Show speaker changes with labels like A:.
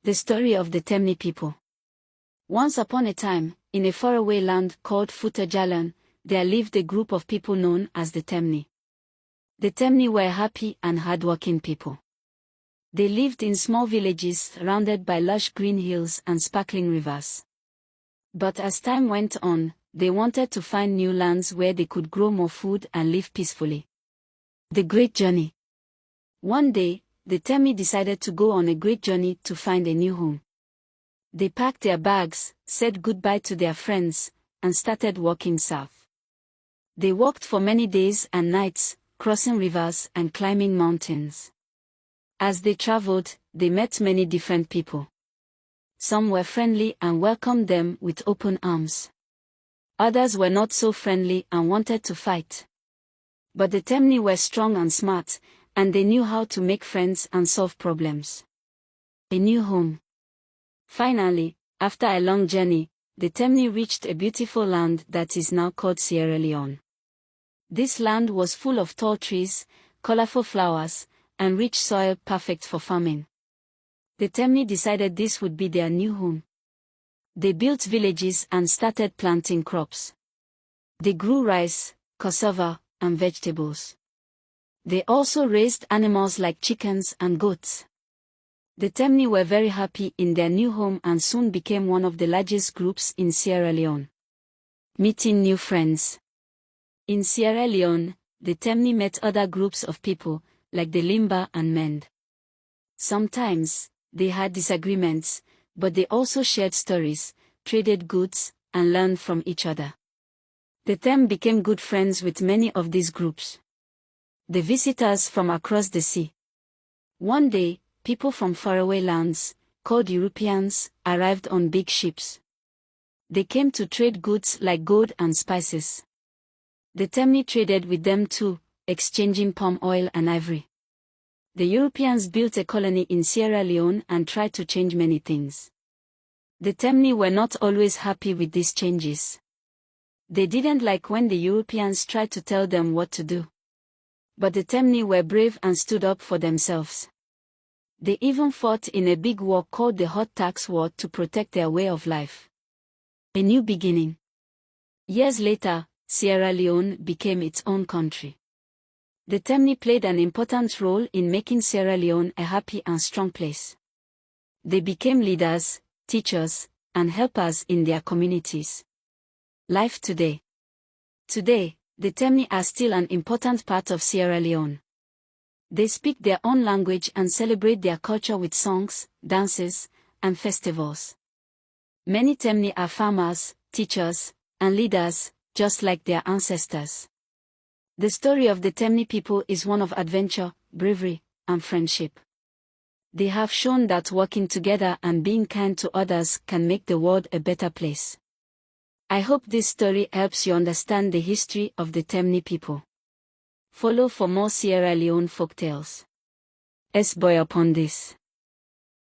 A: The story of the Temne people. Once upon a time, in a faraway land called Futa Jalan, there lived a group of people known as the Temne. The Temne were happy and hardworking people. They lived in small villages surrounded by lush green hills and sparkling rivers. But as time went on, they wanted to find new lands where they could grow more food and live peacefully. The Great Journey. One day, the Temne decided to go on a great journey to find a new home. They packed their bags, said goodbye to their friends, and started walking south. They walked for many days and nights, crossing rivers and climbing mountains. As they traveled, they met many different people. Some were friendly and welcomed them with open arms. Others were not so friendly and wanted to fight. But the Temne were strong and smart, and they knew how to make friends and solve problems. A new home. Finally, after a long journey, the Temne reached a beautiful land that is now called Sierra Leone. This land was full of tall trees, colorful flowers, and rich soil perfect for farming. The Temne decided this would be their new home. They built villages and started planting crops. They grew rice, cassava, and vegetables. They also raised animals like chickens and goats. The Temne were very happy in their new home and soon became one of the largest groups in Sierra Leone. Meeting new friends. In Sierra Leone, the Temne met other groups of people, like the Limba and Mende. Sometimes, they had disagreements, but they also shared stories, traded goods, and learned from each other. The Temne became good friends with many of these groups. The visitors from across the sea. One day, people from faraway lands, called Europeans, arrived on big ships. They came to trade goods like gold and spices. The Temne traded with them too, exchanging palm oil and ivory. The Europeans built a colony in Sierra Leone and tried to change many things. The Temne were not always happy with these changes. They didn't like when the Europeans tried to tell them what to do. But the Temne were brave and stood up for themselves. They even fought in a big war called the Hot Tax War to protect their way of life. A new beginning. Years later, Sierra Leone became its own country. The Temne played an important role in making Sierra Leone a happy and strong place. They became leaders, teachers, and helpers in their communities. Life today. Today, the Temne are still an important part of Sierra Leone. They speak their own language and celebrate their culture with songs, dances, and festivals. Many Temne are farmers, teachers, and leaders, just like their ancestors. The story of the Temne people is one of adventure, bravery, and friendship. They have shown that working together and being kind to others can make the world a better place. I hope this story helps you understand the history of the Temne people. Follow for more Sierra Leone folktales. Boy upon this.